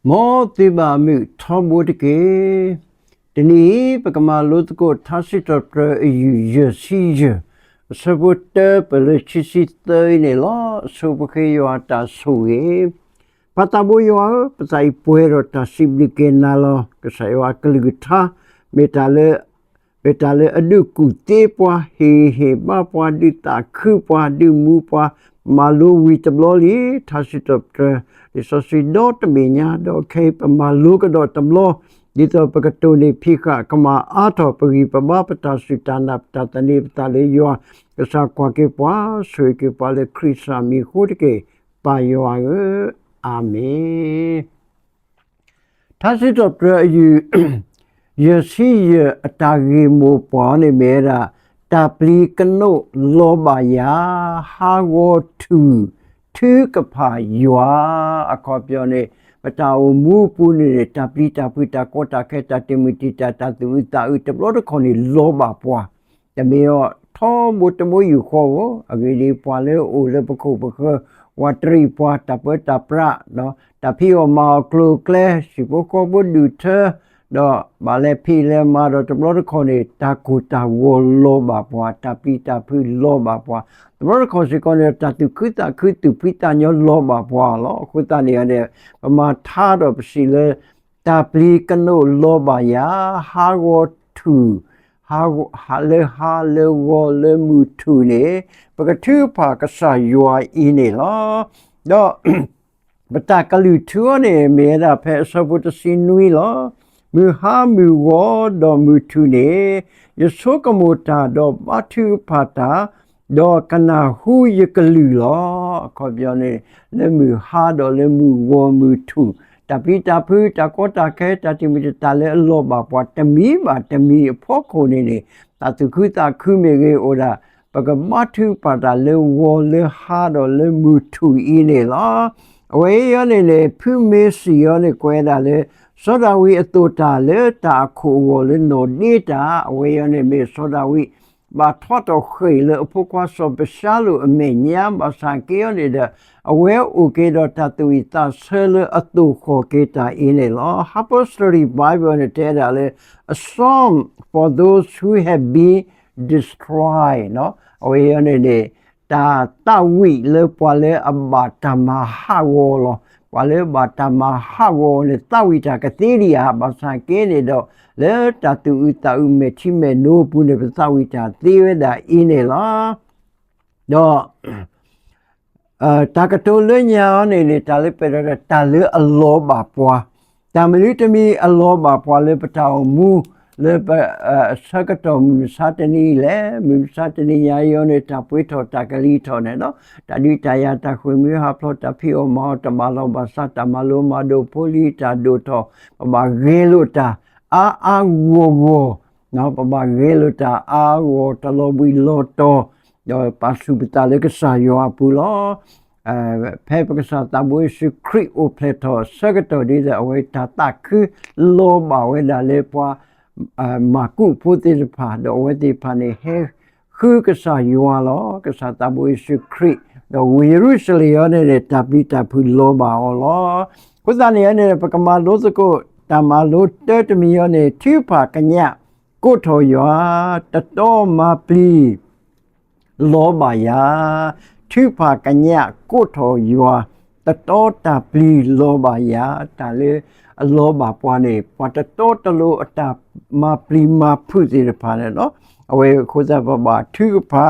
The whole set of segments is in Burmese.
မောတိဘာမှုထောဘုတကေတနီပကမာလုတ်ကိုသာရှိတော်ပယူရစီရစဘတ်တပလချီစီတိုင်နေလာဆုပခေယောတာဆူေပတဘယောပစိုက်ပွဲရတာစိဘလကေနာလောကဆယောကလဂထာမေတလေအဒုကုတေပွားဟေဘပွားဒီတာခုပွားဒီမူပွားမာလိုဝီတဘလလီသာရှိတော်ပဒီဆိုစီဒတ်မီညာဒိုခေပမာလူကဒတ်တဘလဒီတော့ပကတိုလီဖိခကမာအာထောပဂီပမပတာစီတနာပတတနိပတလေယောကစားကွာကေပွားဆွေကေပါလေခရစ်စာမီခုတကေပါယောအာမေသာရှိတော်ပယူယစီယအတာဂီမောပွားနေမေရာတာပလီကနိုလောဘယာဟာဝတူသူကဖာယောအခေါ်ပြောနေပတာဝမူပူနေတာပလီတာပူတာကောတာခဲတာတိမီတီတာတတူတာဥတဘလခေါ်နေလောဘပွားတမေယောထောမတမယူခေါ်အဂေဒီပွားလေအိုလေပခုပခဝတရီပွားတပတပရနော်တဖီယောမာကလုကလဲရှိဘကောဘဒူထတော့ဘာလဲဖီလဲမာတော့တဘလခေါ်နေတာကူတာဝလောဘပွားတပီတာဖီလောဘပွားတဘလခေါ်စီကောနေတာတူခိတာခိတူပိတာညောလောဘပွားလောခုတာနေရတဲ့ပမာထားတော့ပစီလဲတပလီကနိုလောဘယာဟာဝတူဟာလေဝလေမူတူနေပကထူပါကဆာယောအင်းနေလောတော့ဘတာကလူထူနေမေရာဖဲဆဘတ်စီနွီလောမူဟာမူဝဒမူထူနေယဆုကမူတာတော့ပထုဖာတာတော့ကနာဟုယကလူလောခေါ်ပြောနေလေမူဟာတော့လေမူဝမူထူတပိတဖူတကောတာခဲတတိမီတလေအလောဘပွားတမီပါတမီဖို့ခုနေနေတတုခုတာခုမေကေဩဒါပကမထုပါတာလေဝလေဟာတော့လေမူထူအင်းနေလားအဝေးရနေလေဖူမေစီရနေကွဲတာလေစောဒဝီအတူတာလေတာခိုဝလေနိုနေတာအဝေးရနေမေစောဒဝီဘာထွတ်တော့ခေလေအဖို့ကွာစောပရှာလူအမေညာမဆန်ကေရနေတဲ့အဝဲဥကေတော့တတူီတာဆဲလေအတူခေါ်ကေတာအင်းလေလော Apostolic Bible နဲ့တဲတာလေ a psalm for those who have been destroyed နော်အဝဲရနေတာတဝိလေပွာလေအဘတာမဟာဝလောပွာလေဘာတာမဟာဝလေတဝိတာကတိရိယာဘာဆန်ကေနေတော့လေတတူီတာဥမေချိမေနိုးဘူးနေပသဝိတာသေဝဒအင်းနေလားတော့တာကတိုလညာနေနေတာလေပေရတာလေအလောဘပွားတမလီတမီအလောဘပွားလေပတောင်မူလေဆကတော်မူစာတနီလေမူစာတနီယာယောနေတာပွေးတော်တာကလေးတော်နေနော်တတိတယာတခွေမျိုးဟာဖလို့တဖီအမောတမလောဘစတမလောမဒိုပိုလီတာဒိုတော်ပမာဂေလိုတာအာဝဝနော်ပမာဂေလိုတာအာဝတလောဘီလောတော်တော့ပါစုပတာလေကဆာယောအပူလောဖဲပကစားတဘွေရှိခရစ်အိုပလက်တော်စကတော်ဒီတဲ့အဝေးတာတခုလောဘဝဲဒါလေပွားမာကုပိုတိဖာတော့ဝဲတိဖာနေဟဲခုကစားယောလောကစားတဘွေရှိခရစ်တော့ဝေရုရှလေယောနဲ့တပိတဖူလောဘဟောလောခုစားနေရတဲ့ပကမာလို့စကိုတမလို့တဲတမီယောနဲ့ထိဖာကညကိုထောယောတတော်မပလီလောဘယာထိဖာကညကိုထောယောတတော်တပလီလောဘယာတလေအလောဘပွားနေပတတော်တလို့အတာမပလီမဖုစီရဖာနေနော်အဝေခိုးစားပထိဖာ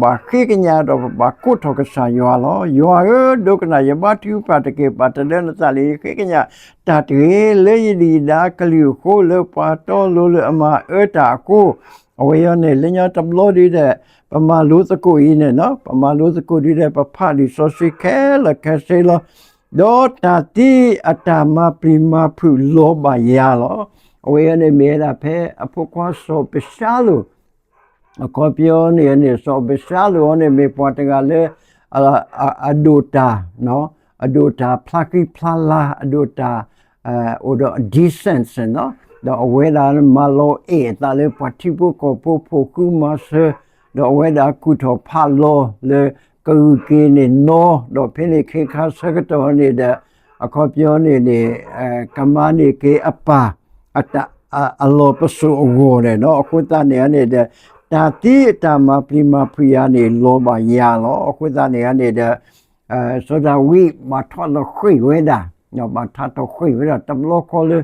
ပခေကညာတော့ကိုထောကဆာယောလောယောဒုကနာယမတိဖာတကေပတလေနသလီခေကညာတတေလေယဒီဒါကလီခိုလေပါတော်လိုလေအမအတာကိုအဝေရနေလညာတဘလို့ဒီတဲ့ပမာလို့စကိုရင်းနဲ့နော်ပမာလို့စကိုဒီတဲ့ပဖာဒီဆိုစီခဲလကဆေလောဒေါ်တာတိအတာမပရိမဖုလောဘယာလောအဝေရနေမေလာဖဲအဖို့ကွာဆိုပရှာလို့အခေါ်ပြောနေဆိုပရှာလို့နေမေပွားတကလည်းအဒိုတာနော်အဒိုတာဖလာကိဖလာလာအဒိုတာဟိုတော့ decent နော်တော့အဝဲလာမလောတာလေပတိပုကိုပိုကူမဆတော့အဝဲလာကုထောဖာလောလေကူကင်းနေနော်တော့ဖိနေခေခါစကတော်နေတဲ့ အခေါ်ပြောနေကမနေကေအပါအလောပစုအဝေါ်နဲ့နော်အခုတနေရနေတဲ့တာတိတာမပရိမဖရိယာနေလောဘယာလောအခုတနေရနေတဲ့ဆိုတာဝိမထောလခွေဝဲတာနော်မထတော့ခွေဝဲတာတဘလခေါ်လေ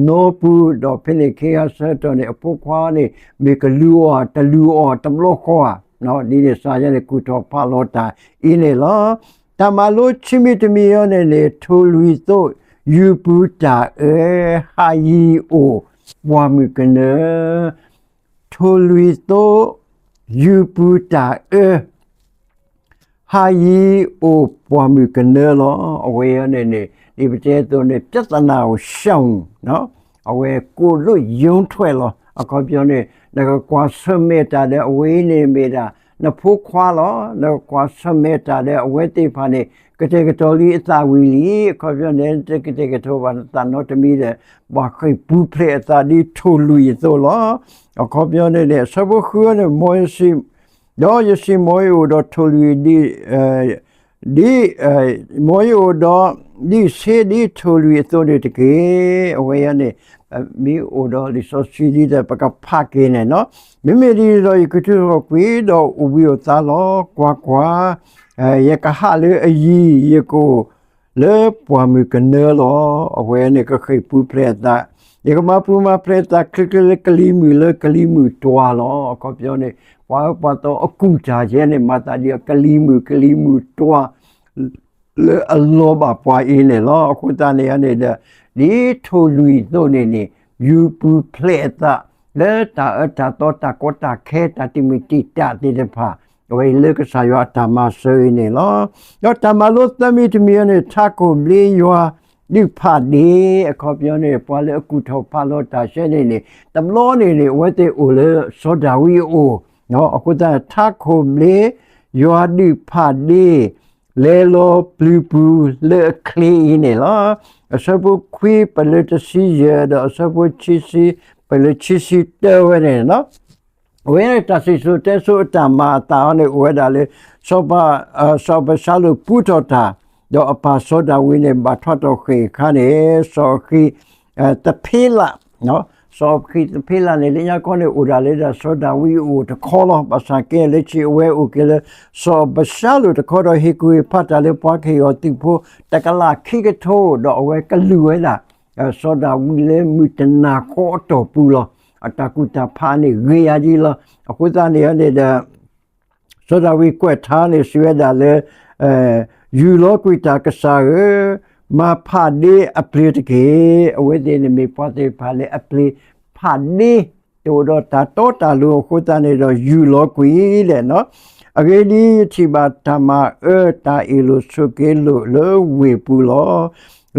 နိုပူတော့ဖိနေခေအစတော့နေအပုခွာနေမေကလူအောတလူအောတဘလခေါ်နော်ဒီနေစာရတဲ့ကုတော်ဖလောတာအင်းလေလောတမလို့ချိမီတမီရောနေထိုလူတို့ယူပူတာဟာယီအိုဘွားမကနေထိုလူတို့ယူပူတာဟာယီအိုဘွားမကနေလောအဝေးနေဒီပတဲ့တို့နေပြဿနာကိုရှောင်နော်အဝေးကိုလွတ်ယုံထွက်လောအခေါ်ပြောနေကွာဆမေတာတဲ့အဝေးနေမိတာနဖို့ခွာလောနကွာဆမေတာတဲ့အဝဲတိဖာနေကတိကတော်လီအသာဝီလီခေါ်ပြနေကတိကတော်ဘာတန်တော့တမီတဲ့ဘာခိပူဖလေအသာဒီထိုလူရသောလောခေါ်ပြနေဆဘခုနေမောရှိတော့ယရှိမောယတော့ထိုလူဒီမောယတော့ဒီစေဒီထိုလူသောတဲ့တကေအဝဲရနေမီအိုတော်ဒီဆိုစီဒီတဲ့ပကဖာကင်းနေနော်မိမိဒီတော့ယကတူကွေတော့ဥပီယောသားလောကွာယကဟာလေအီယကိုလေပွားမကနေလောအဝဲနေကခိပူပလက်တာယကမပူမပလက်တာကကလီမီလေကလီမီတွာလောကောပြောနေပွားပတ်တော့အကူချာကျဲနေမတာဒီကလီမီတွာလေအလောဘပွားအင်းနေလောအခုတနေရနေတဲ့ဒီထိုလူတို့နေယူပူဖလက်တာလေတာတော့တာကောတာခဲတာတိမီတိတာတိတဖာဝေလကဆာယောတမဆွေနေလောယောတမလို့သမီးတမီနေထကိုမလင်းယောဒီဖာဒီအခေါ်ပြောနေပွားလေအကူထောက်ဖာလို့တာရှဲနေတမလို့နေဝဲတဲ့အိုလေစောဒဝီအိုနော်အခုတထကိုမလင်းယောဒီဖာဒီလေလိုပလူပူလေကလီနေလောအစပုခွေပလက်တစီရတဲ့အစပုချီစီပလက်ချီစီတဲဝဲနေနော်ဝဲတာစီဆိုတဲဆိုတမာတာနေဝဲတာလေစောပရှာလူပူတော်တာတော့အပါစောတာဝင်းနေဘာထွက်တော့ခေခါနေစောခိတဖေးလာနော်စောခိတဖေးလာနေလျာကောနေဥဒါလေဒါစောတာဝီဥတခေါ်လို့ပါစကဲလေချီဝဲဥကလေစောပရှာလူတခေါ်တော့ဟေကူဖတ်တာလေပွားခေရောတိဖို့တကလာခိကထိုးတော့ဝဲကလူဝဲလာစောတာဝီလေမူတနာခေါ်တော့ပူလို့အတကုတဖာနေရေယာကြီးလားအခုသားနေရတဲ့စောဒဝီကွက်ထားနေဆွဲတာလေယူလောကွီတာကစားမဖာဒီအပလီတကေအဝဲတဲ့နေမပတ်တဲ့ဖာလေအပလီဖာဒီတော့တာလို့အခုသားနေတော့ယူလောကွီတဲ့နော်အဂေဒီချိပါတမတာအီလိုဆုကေလို့လေဝေပူလော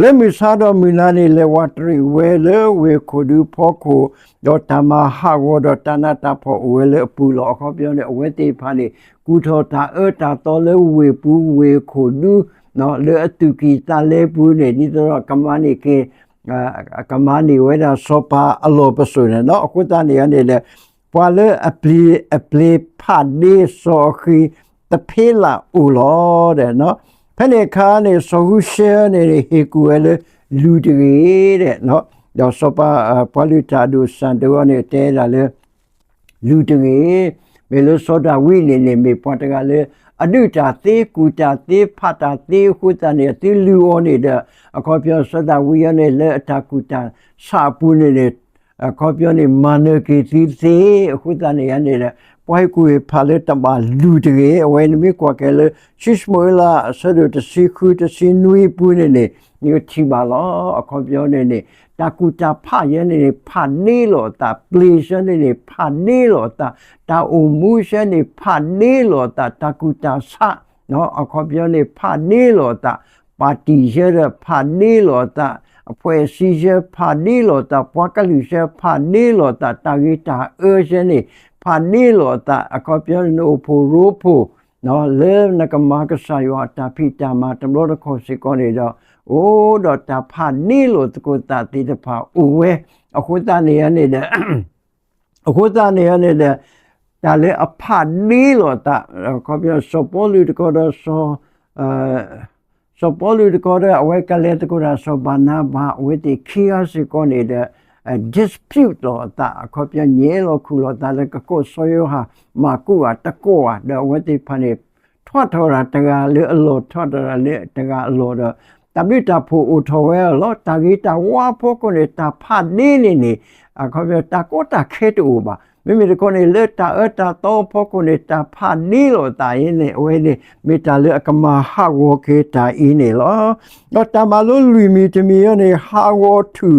လေမီဆာဒမီနာနေလေဝတ်ရီဝဲလေဝေခိုဒူဖောခိုဒေါ်တမဟာဝဒေါ်တနာတာဖောဝဲလေပူလောခေါ်ပြောနေအဝဲတေဖာနေကူထောတာတာတော်လေဝေပူဝေခိုဒူနော်လေအတူကီတာလေပူနေဒီတော့ကမနီကေကမနီဝဲတာစောပါအလောပဆုနေနော်အခုတနေရနေလေပွာလေအပလီဖာဒီဆိုခီတဖေးလာဦးလောတဲ့နော်ဖက်နေခါနေဆိုဟုရှဲနေဟေကူလေလူတွေတဲ့နော်တော့စောပါပွာလူတာဒူစန်တောနေတဲလာလေလူတွေမေလို့စောတာဝိနေမေပွားတကလေအဒုတာသေးကူတာသေးဖတ်တာသေးခုတနေသေးလူအောနေတဲ့အခေါ်ပြောစောတာဝိရနေလေအတကူတာစာပူနေအခေါ်ပြောနေမာနကေသီသေးခုတနေရနေလေပွိုက်ကူဖာလက်တမလူတွေအဝဲနမီကွာကလေရှစ်မွေလာဆဒတစီခုတစီနွေပူနေညချီပါလောအခေါ်ပြောနေတကူတာဖရဲနေဖာနေလောတာပလီရှနေဖာနေလောတာအုံမူရှနေဖာနေလောတာတကူတာဆနော်အခေါ်ပြောနေဖာနေလောတာပါတီရဲဖာနေလောတာအဖွဲစီရဲဖာနေလောတာပွားကလူရဲဖာနေလောတာတာဂီတာရှနေဖာနေလောတာအခေါ်ပြောနေဖိုရိုဖိုနော်လဲနကမာကဆာယောတာဖိတာမာတမလို့တခေါ်စီကောနေတော့အိုးတော့တာဖာနေလို့တကိုတာတိတဖာဦးဝဲအခုတနေရနေတဲ့အခုတနေရနေတဲ့ဒါလေအဖာနေလို့တာခေါ်ပြစောပေါ်လူတကိုတော့စော Polu de Koda, awake a let go as so banaba with the kiosk on it, a dispute or that a copy of yellow cool or that like a co soyoha, Makua, Takoa, the what they pane, Twatora, Taga, little load, Totter, Taga loader, Tabita pu Utowe, Lot Tagita, Wapoconeta, Padini, a copy of Takota Ketuba. မိမိတကောနေလက်တာအတာတော့ဖို့ကိုနေတာဖာနီလို့တာရင်းနေဝဲနေမိတာလေကမဟာဝကေတာအင်းနေလောတော့တမလို့လူမီတမီရနေဟာဝတူ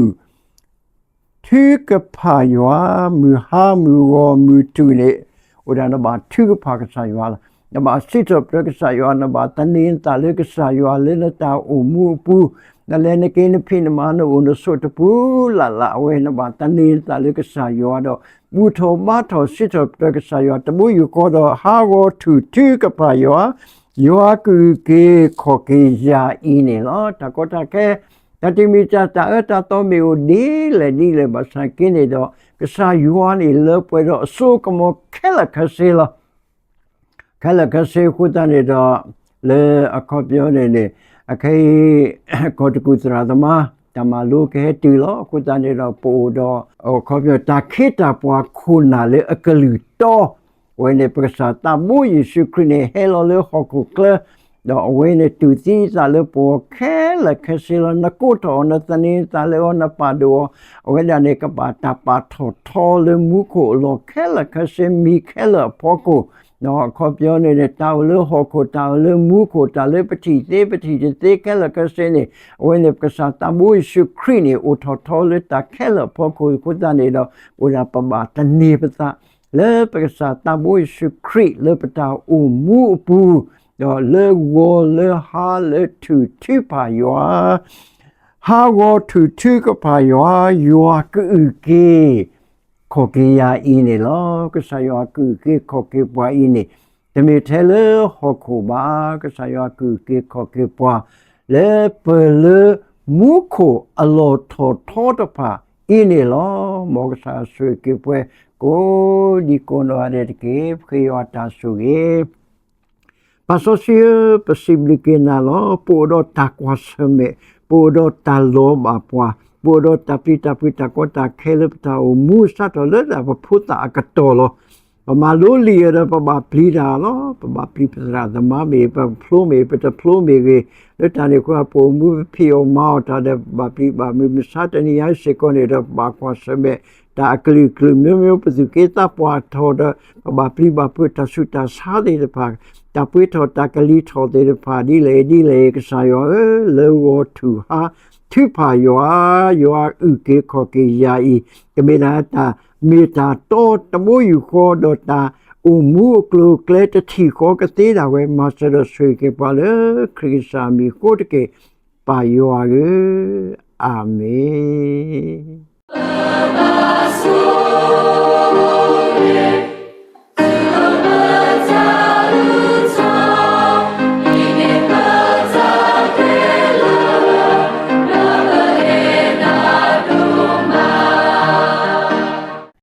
သူကဖာယွာမူဟာမူဝမူတူနေဥဒနာဘာသူကဖာကဆာယွာနဘာစစ်တော့ပကဆာယွာနဘာတနင်းတာလေကဆာယွာလေနတာအမူပူ那来那给你拼的嘛，那我那说的不啦啦，我那把当年打那个啥药的，木头马头石头那个啥药，都没有搞到哈我土土个把药，药给可给下一年了，他搞他给，他这米家他都没有地了，把啥给你的，个啥药你了不了，说个么开了开始了，开了开始回到你的，了啊靠边的呢。အခေကောတကုသရသမတမလုကေတီလောကုတနေတော့ပိုတော့ခေါ်ပြတာခိတာပွားခုနာလေအကလူတော့ဝိနေပက္ခတာမူယေရှုခရစ်နေဟဲလောလေဟောကုကလတော့ဝိနေတူစီစာလေပိုခဲလခစီလနကုတော်နတနေစာလေနပါဒိုဝိနေကပါတာပါထောလေမူကိုလောခဲလခစီမီခဲလပိုကိုနော်ခေါ်ပြောနေတဲ့တောက်လို့ဟောကိုတောက်လို့မူကိုတောက်လို့ပတိသေးကဲလကစနေဝိနေပကစားတမူရှုခရနေအိုထောလို့တခဲလဖို့ကိုကုသနေတော့ဝရပမတနေပသလေပကစားတမူရှုခရလေပတာအမူပူတော့လေဝလေဟာလေတူပါယောဟာဝတူကပါယောကူကေခေါကေယာအင်းနေလောကဆာယောကူကေခေါကေပွားအင်းနေတမီထဲလေဟောခုပါကဆာယောကူကေခေါကေပွားလေပလေမူခိုအလောထောတဖာအင်းနေလောမောကဆာဆွေကေပွဲကိုဒီကိုနောရတဲ့ကေခေယောတာဆုကေပါဆိုစီပစီဘလကေနာလောပိုဒတာကွာစမေပိုဒတာလောဘာပွားပိုဒတာပိတာကောတာခဲလပတာအမူစတ်တော်လာဖုတာကတော်လောပမာလိုလီရပမာပလီတာလောပမာပလီပစရာသမမေပဖလိုမေပတဖလိုမေကေလက်တန်ကိုပိုမူဖီယောမောတာတဲ့ဘာပလီဘာမီမစတ်နီယာစေကွန်ရဘာကွာစမေတာကလီကလမျိုးပစုကေတာပွားထောဒဘာပလီဘာပတဆုတာစားတဲ့ပါတပွေးထောတာကလီထောတဲ့ပါဒီလေကစားယောလေဝတူဟာသူပါယောဥကေခောကေယာဤကမေနာတာမေတာတောတမိုးယူခောဒတာအမူကလုကလက်တီခောကတိတာဝဲမာစရဆွေကေပါလေခရစ်စာမီကိုတကေပါယောရေအာမေန